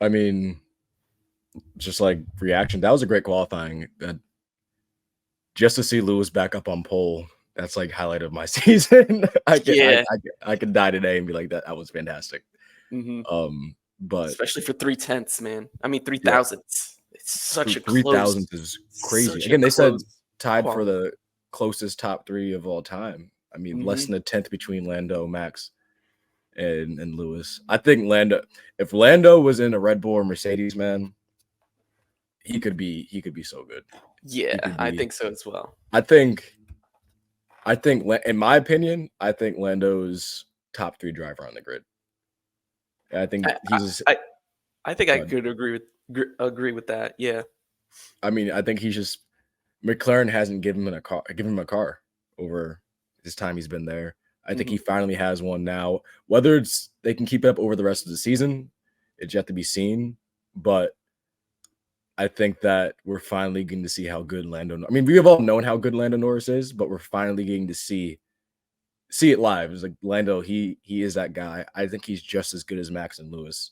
I mean, just like reaction, that was a great qualifying. Just to see Lewis back up on pole, that's like highlight of my season. Yeah. I could die today and be like that. That was fantastic. Hmm. But Especially for 3/10, man. I mean, three yeah, thousandths. It's such a 3,000 is crazy. such a Again, they said close tied for quality. the closest top three of all time. I mean, less Hmm. than a tenth between Lando, Max, and Lewis. I think if Lando was in a Red Bull or Mercedes, man, he could be so good. He Yeah, could I be. think so as well. I think in my opinion, I think Lando's top three driver on the grid. I think I he's. I, I think I Uh, could agree with that. Yeah. I mean, I think he's just McLaren hasn't given him a car over his time he's been there. I think Hmm. he finally has one now. Whether they can keep it up over the rest of the season, it's yet to be seen. But I think that we're finally getting to see how good Lando. I mean, we have all known how good Lando Norris is, but we're finally getting to see it live. It's like Lando, he is that guy. I think he's just as good as Max and Lewis.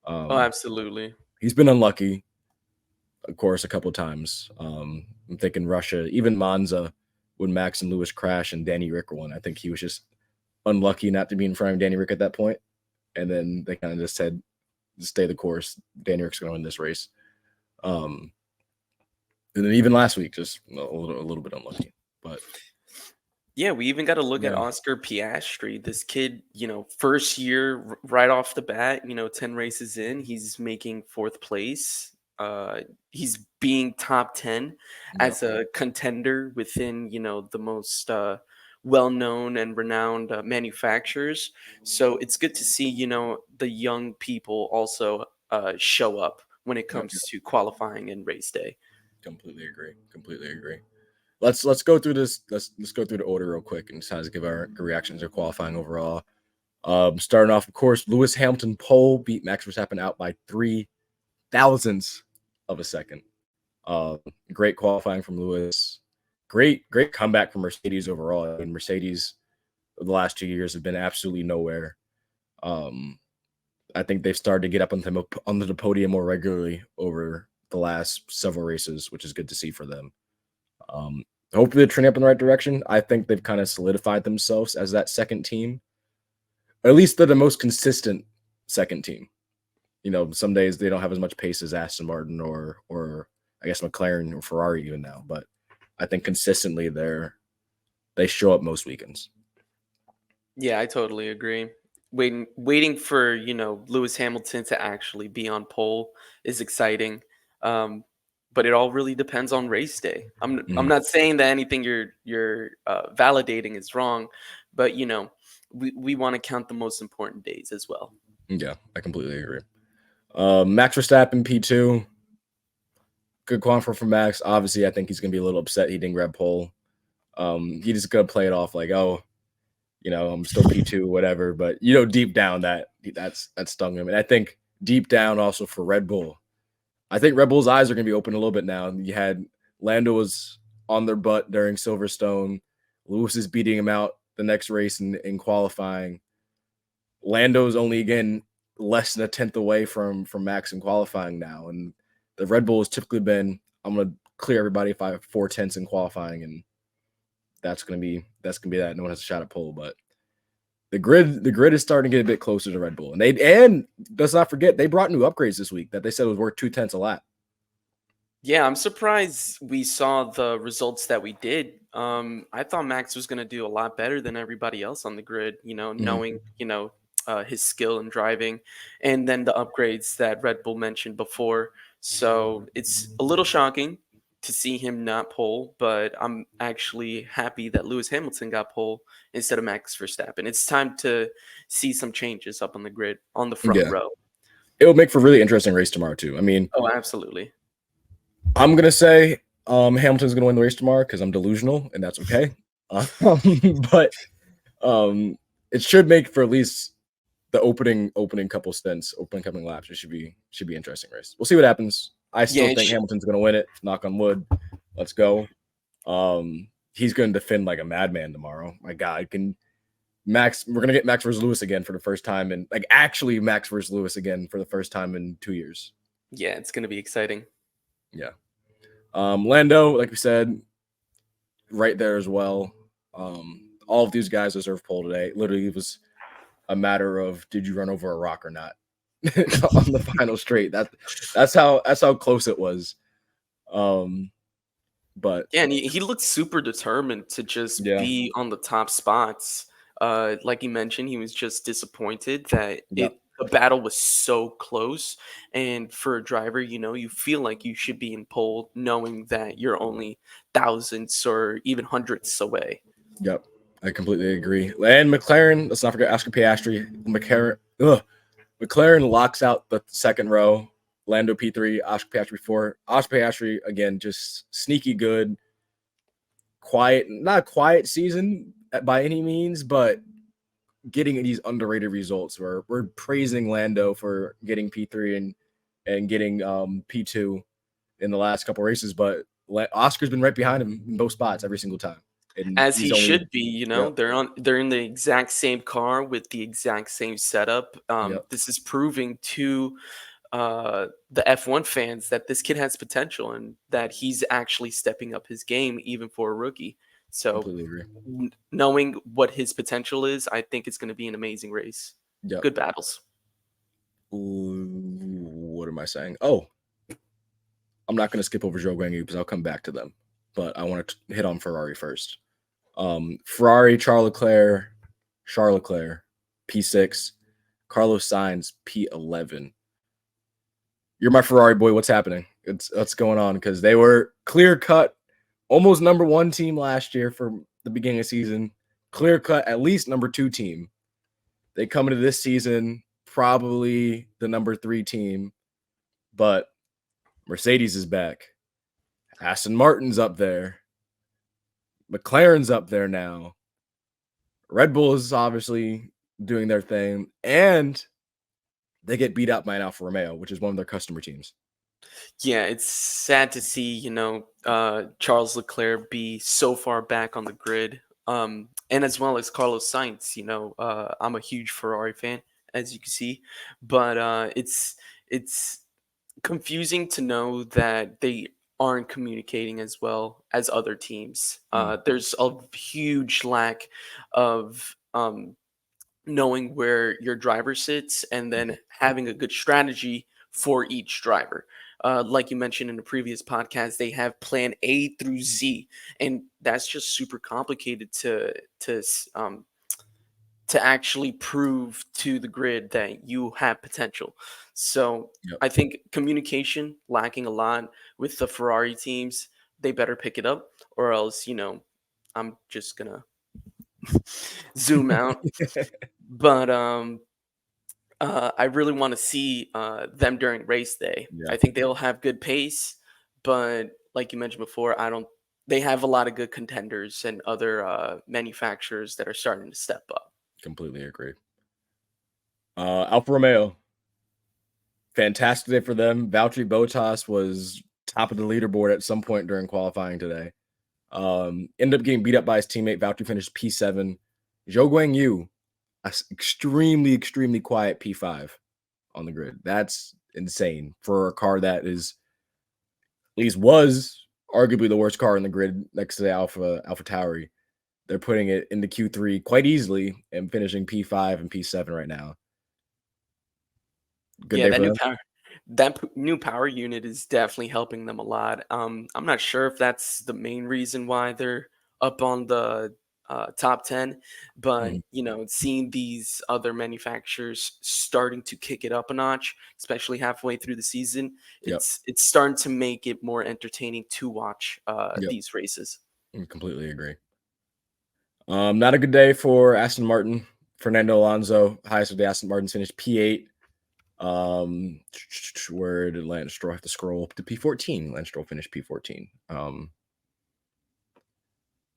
Oh, Um, absolutely. he's been unlucky, of course, a couple of times. I'm thinking Russia, even Monza, when Max and Lewis crash and Danny Rick won. I think he was just unlucky not to be in front of Danny Rick at that point. And then they kind of just said, stay the course. Danny Rick's going to win this race. Um, and then even last week, just a little bit unlucky. But Yeah, we even got to look at yeah, Oscar Piastri. This kid, first year right off the bat, 10 races in, he's making fourth place. He's being top 10 yeah, as a contender within, the most well-known and renowned manufacturers. So it's good to see, the young people also show up when it yep, comes to qualifying and race day. completely agree. Completely agree. Let's go through this. Let's go through the order real quick and just kind of give our reactions or qualifying overall. Starting off, of course, Lewis Hamilton pole beat Max Verstappen out by 3 thousandths of a second. Uh, Great qualifying from Lewis. Great comeback from Mercedes overall. I mean, Mercedes the last 2 years have been absolutely nowhere. Um, I think they've started to get up on the podium more regularly over the last several races, which is good to see for them. Um, Hopefully they're trending up in the right direction. I think they've kind of solidified themselves as that second team. At least they're the most consistent second team. Some days they don't have as much pace as Aston Martin or I guess McLaren or Ferrari even now, but I think consistently they show up most weekends. Yeah, I totally agree. Waiting for, Lewis Hamilton to actually be on pole is exciting. Um, but it all really depends on race day. I'm Mhm. not saying that anything you're validating is wrong, but we want to count the most important days as well. Yeah, I completely agree. Max Verstappen P2, good qualifier for Max. Obviously, I think he's gonna be a little upset he didn't grab pole. He just gonna play it off like, oh, I'm still P2, whatever. But deep down that stung him. And I think deep down also for Red Bull, I think Red Bull's eyes are gonna be open a little bit now. You had Lando was on their butt during Silverstone. Lewis is beating him out the next race in qualifying. Lando's only again less than a tenth away from Max in qualifying now. And the Red Bull has typically been, I'm gonna clear everybody if I have 4 tenths in qualifying, and that's gonna be that. No one has a shot at pole, but the grid is starting to get a bit closer to Red Bull. And let's not forget they brought new upgrades this week that they said was worth 2 tenths a lap. Yeah, I'm surprised we saw the results that we did. I thought Max was going to do a lot better than everybody else on the grid, Mhm. knowing, his skill in driving and then the upgrades that Red Bull mentioned before. So it's a little shocking to see him not pole, but I'm actually happy that Lewis Hamilton got pole instead of Max Verstappen. It's time to see some changes up on the grid on the front Yeah, row. it will make for a really interesting race tomorrow too. I mean, Oh, absolutely. I'm gonna say Hamilton's gonna win the race tomorrow because I'm delusional, and that's okay. Um, but um, it should make for at least the opening couple stints, opening couple laps. It should be interesting race. We'll see what happens. I Yeah, still think Hamilton's gonna win it. Knock on wood. Let's go. He's gonna defend like a madman tomorrow. My God, Max, we're gonna get Max versus Lewis again for the first time, and like actually Max versus Lewis again for the first time in 2 years. Yeah, it's gonna be exciting. Yeah. Lando, like we said, right there as well. All of these guys deserve pole today. Literally, it was a matter of did you run over a rock or not on the final straight. That's how close it was. But Yeah, and he looked super determined to just yeah, be on the top spots. Like you mentioned, he was just disappointed that yeah, the battle was so close. And for a driver, you feel like you should be in pole, knowing that you're only thousands or even hundredths away. yep. I completely agree. And McLaren, let's not forget Oscar Piastri. McLaren locks out the second row. Lando P3, Oscar Piastri 4. Oscar Piastri, again, just sneaky good. Quiet, not a quiet season by any means, but getting these underrated results. We're praising Lando for getting P3 and getting P2 in the last couple races, but Oscar's been right behind him in both spots every single time. And As he's he only should be, yep, they're in the exact same car with the exact same setup. yep, This is proving to the F1 fans that this kid has potential and that he's actually stepping up his game even for a rookie. So completely agree. knowing what his potential is, I think it's going to be an amazing race. Yep. Good battles. What am I saying? Oh, I'm not going to skip over Zhou Guanyu because I'll come back to them, but I want to hit on Ferrari first. Ferrari, Charles Leclerc, P6, Carlos Sainz, P11. You're my Ferrari boy. What's happening? What's going on? Because they were clear cut, almost number one team last year for the beginning of the season. Clear cut, at least number two team. They come into this season probably the number three team, but Mercedes is back. Aston Martin's up there. McLaren's up there now. Red Bull is obviously doing their thing, and they get beat up by an Alfa Romeo, which is one of their customer teams. Yeah, it's sad to see, Charles Leclerc be so far back on the grid. And as well as Carlos Sainz, I'm a huge Ferrari fan, as you can see, but it's confusing to know that they aren't communicating as well as other teams. There's a huge lack of knowing where your driver sits and then having a good strategy for each driver. Like you mentioned in the previous podcast, they have plan A through Z, and that's just super complicated to actually prove to the grid that you have potential. So Yep. I think communication lacking a lot with the Ferrari teams. They better pick it up, or else I'm just gonna zoom out. But I really want to see them during race day. Yeah, I think they'll have good pace, but like you mentioned before, I don't. They have a lot of good contenders and other manufacturers that are starting to step up. completely agree. Alfa Romeo, fantastic day for them. Valtteri Bottas was top of the leaderboard at some point during qualifying today. Ended up getting beat up by his teammate. Valtteri finished P7. Zhou Guanyu, extremely, extremely quiet P5 on the grid. That's insane for a car that is, at least was arguably the worst car in the grid next to the Alpha Tauri. They're putting it into Q3 quite easily and finishing P5 and P7 right now. Good Yeah, day for them. new power unit is definitely helping them a lot. I'm not sure if that's the main reason why they're up on the top 10, but Mhm. seeing these other manufacturers starting to kick it up a notch, especially halfway through the season, Yep. it's starting to make it more entertaining to watch Yep. these races. Completely agree. Not a good day for Aston Martin. Fernando Alonso, highest of the Aston Martins, finished P8. Where did Lance Stroll have to scroll up to P14? Lance Stroll finished P14.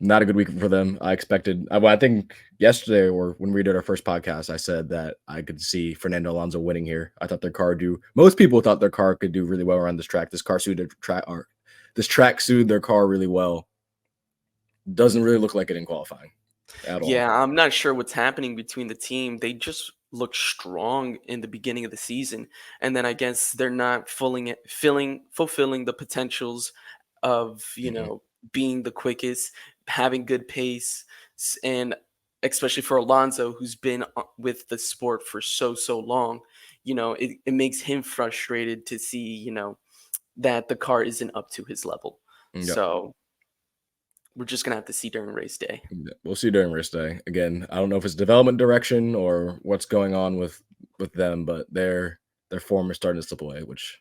Not a good week for them. I expected, I think yesterday or when we did our first podcast, I said that I could see Fernando Alonso winning here. I thought most people thought their car could do really well around this track. This track suited their car really well. Doesn't really look like it in qualifying. at all. Yeah, I'm not sure what's happening between the team. They just look strong in the beginning of the season, and then I guess they're not fulfilling the potentials of, Mhm. being the quickest, having good pace, and especially for Alonso, who's been with the sport for so long, it makes him frustrated to see, that the car isn't up to his level. Yep. So we're just gonna have to see during race day. Yeah, we'll see during race day. Again, I don't know if it's development direction or what's going on with them, but their form is starting to slip away, which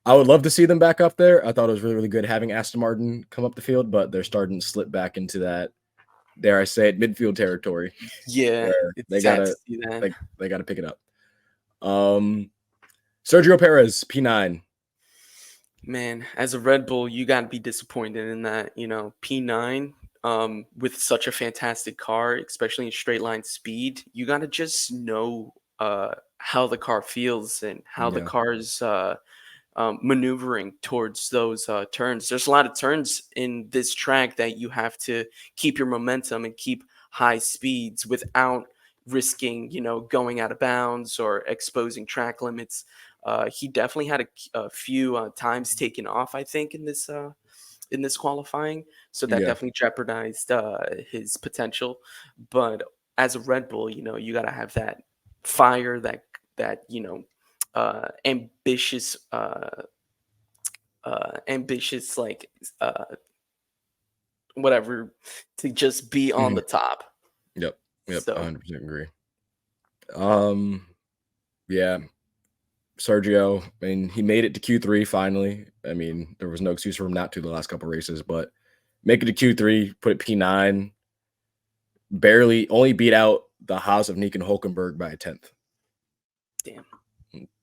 I would love to see them back up there. I thought it was really, really good having Aston Martin come up the field, but they're starting to slip back into that, dare I say it, midfield territory Yeah, where it's sad to see that. they gotta pick it up. Um Sergio Perez, P9. Man, as a Red Bull, you gotta be disappointed in that, P9, with such a fantastic car, especially in straight line speed, you gotta just know how the car feels and how the Yeah. car is maneuvering towards those turns. There's a lot of turns in this track that you have to keep your momentum and keep high speeds without risking, going out of bounds or exposing track limits. He definitely had a few times taken off, I think, in this qualifying, so that Yeah. definitely jeopardized his potential. But as a Red Bull, you got to have that fire, that ambitious, like, uh, whatever, to just be on Mhm. the top. Yep. Yep. I So 100% agree. Um yeah, Sergio, I mean, he made it to Q3 finally. I mean, there was no excuse for him not to the last couple races, but make it to Q3, put it P9, barely only beat out the Haas of Nick and Hulkenberg by a tenth damn,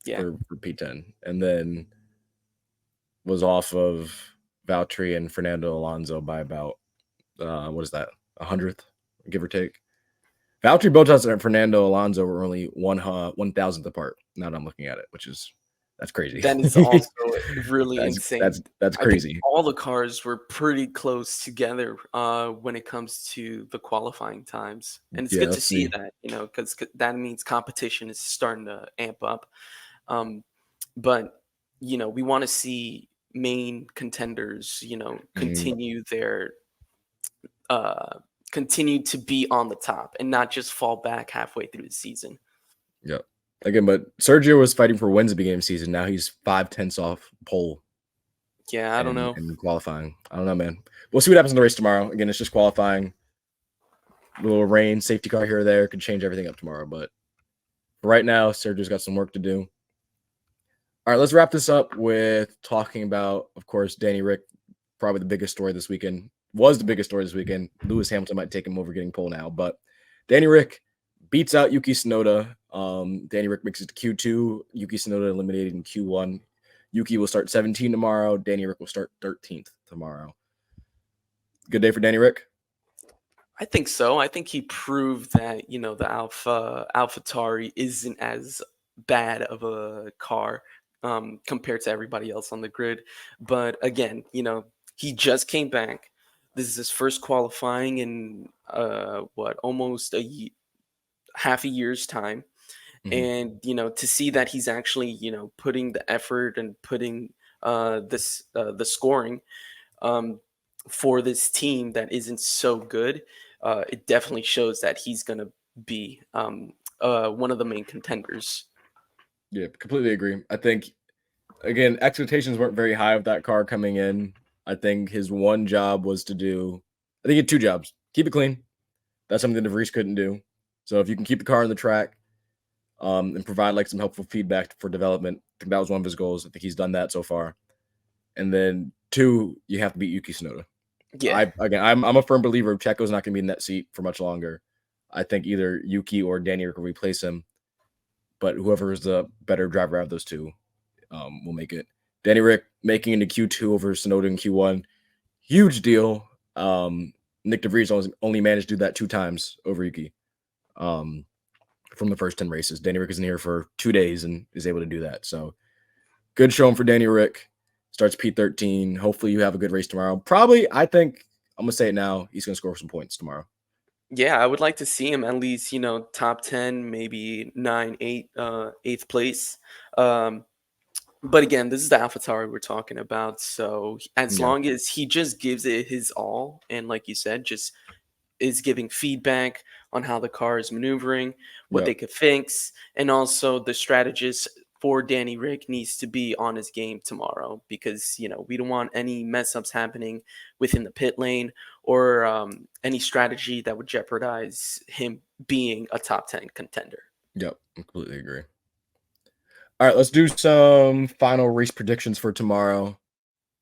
yeah. for P10, and then was off of Valtteri and Fernando Alonso by about what is that, a hundredth, give or take. Valtteri Bottas and Fernando Alonso were only 1,000th apart. Now that I'm looking at it, which is that's crazy. That is also really insane. That's I think crazy. all the cars were pretty close together when it comes to the qualifying times, and it's Yeah, good to let's see see. that, because that means competition is starting to amp up. Um, but we want to see main contenders, Mm, uh, continue to be on the top and not just fall back halfway through the season. yep. Again, but Sergio was fighting for wins at the beginning of the season. Now he's 5 tenths off pole Yeah, I don't know. and qualifying. I don't know, man. We'll see what happens in the race tomorrow. Again, it's just qualifying. A little rain, safety car here or there could change everything up tomorrow. But right now, Sergio's got some work to do. All right, let's wrap this up with talking about, of course, Danny Rick, probably the biggest story this weekend. Was the biggest story this weekend. Lewis Hamilton might take him over getting pole now, but Danny Rick beats out Yuki Tsunoda. Danny Rick makes it to Q2. Yuki Tsunoda eliminated in Q1. Yuki will start 17 tomorrow. Danny Rick will start 13th tomorrow. Good day for Danny Rick. I think so. I think he proved that, the AlphaTauri isn't as bad of a car compared to everybody else on the grid. But again, he just came back. This is his first qualifying in what, almost half a year's time. Mhm. And to see that he's actually, putting the effort and putting the scoring, um, for this team that isn't so good, it definitely shows that he's going to be one of the main contenders. Yeah, completely agree. I think, again, expectations weren't very high with that car coming in. I think his one job was to do, I think he had two jobs. Keep it clean. That's something that DeVries couldn't do. So if you can keep the car on the track, and provide like some helpful feedback for development, I think that was one of his goals. I think he's done that so far. And then two, you have to beat Yuki Tsunoda. Yeah, I'm a firm believer Checo's not going to be in that seat for much longer. I think either Yuki or Danny will replace him, but whoever is the better driver out of those two will make it. Danny Rick making into Q2 over Tsunoda in Q1, huge deal. Nick DeVries only managed to do that 2 times over Yuki. From the first 10 races. Danny Rick is in here for 2 days and is able to do that. So good showing for Danny Rick. Starts P13. Hopefully you have a good race tomorrow. Probably, I think, I'm going to say it now, he's going to score some points tomorrow. Yeah, I would like to see him at least, top 10, maybe 9, 8, 8th place. Um, but again, this is the AlphaTauri we're talking about. So as Yeah, long as he just gives it his all, and like you said, just is giving feedback on how the car is maneuvering, what yep, they could fix, and also the strategist for Danny Rick needs to be on his game tomorrow because we don't want any mess ups happening within the pit lane or any strategy that would jeopardize him being a top 10 contender. yep. I completely agree. All right, let's do some final race predictions for tomorrow.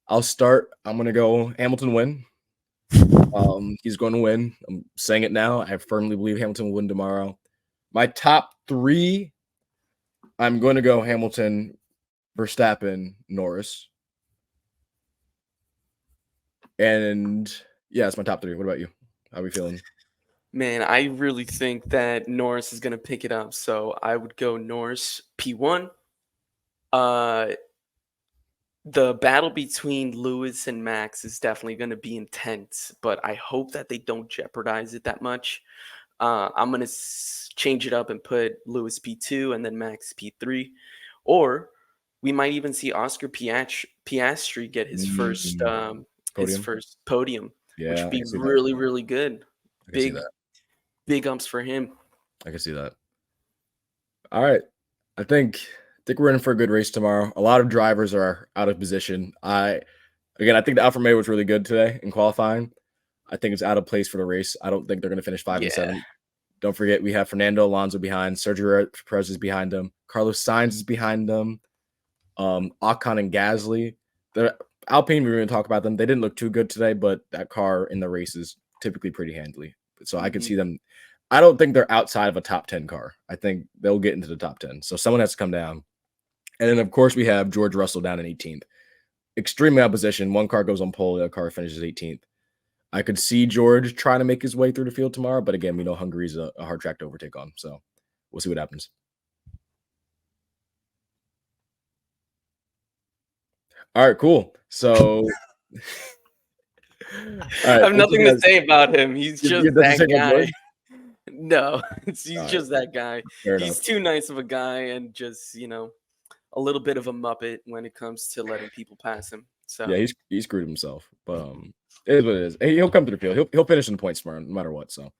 I'll start. I'm gonna go Hamilton win. He's going to win. I'm saying it now. I firmly believe Hamilton will win tomorrow. My top three, I'm going to go Hamilton, Verstappen, Norris. And yeah, it's my top three. What about you? How are we feeling? Man, I really think that Norris is going to pick it up. So I would go Norris P1. Uh, the battle between Lewis and Max is definitely going to be intense, but I hope that they don't jeopardize it that much. I'm going to change it up and put Lewis P2 and then Max P3. Or we might even see Oscar Piastri get his Podium? first podium, which Yeah, would I be can see that. really, really good. I can see Big, that. big ups for him. I can see that. All right. I think we're in for a good race tomorrow. A lot of drivers are out of position. I think the Alfa Romeo was really good today in qualifying. I think it's out of place for the race. I don't think they're going to finish 5 and Yeah. 7. Don't forget, we have Fernando Alonso behind. Sergio Perez is behind them. Carlos Sainz is behind them. Ocon and Gasly. The Alpine, we were going to talk about them. They didn't look too good today, but that car in the race is typically pretty handily. So I could Mhm. see them. I don't think they're outside of a top 10 car. I think they'll get into the top 10. So someone has to come down. And then, of course, we have George Russell down in 18th. Extremely opposition. One car goes on pole, the other car finishes 18th. I could see George trying to make his way through the field tomorrow, but again, we know Hungary's a hard track to overtake on. So we'll see what happens. All right, cool. So, all I right, have thank you nothing to guys. say about him. He's just It doesn't that say no guy. George. No, All he's right, just that guy. fair He's enough. too nice of a guy and just, a little bit of a muppet when it comes to letting people pass him. Yeah, So, he screwed himself, but it is what it is. He'll come to the field. He'll finish in points tomorrow, no matter what. So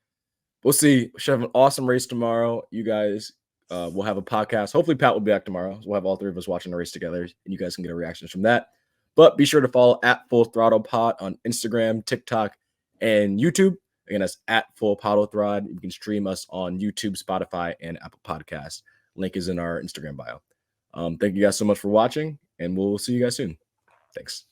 we'll see. We should have an awesome race tomorrow. You guys, we'll have a podcast. Hopefully, Pat will be back tomorrow. So we'll have all three of us watching the race together, and you guys can get our reactions from that. But be sure to follow at Full Throttle Pod on Instagram, TikTok, and YouTube. Again, that's at Full Throttle Throd. You can stream us on YouTube, Spotify, and Apple Podcasts. Link is in our Instagram bio. Thank you guys so much for watching, and we'll see you guys soon. Thanks.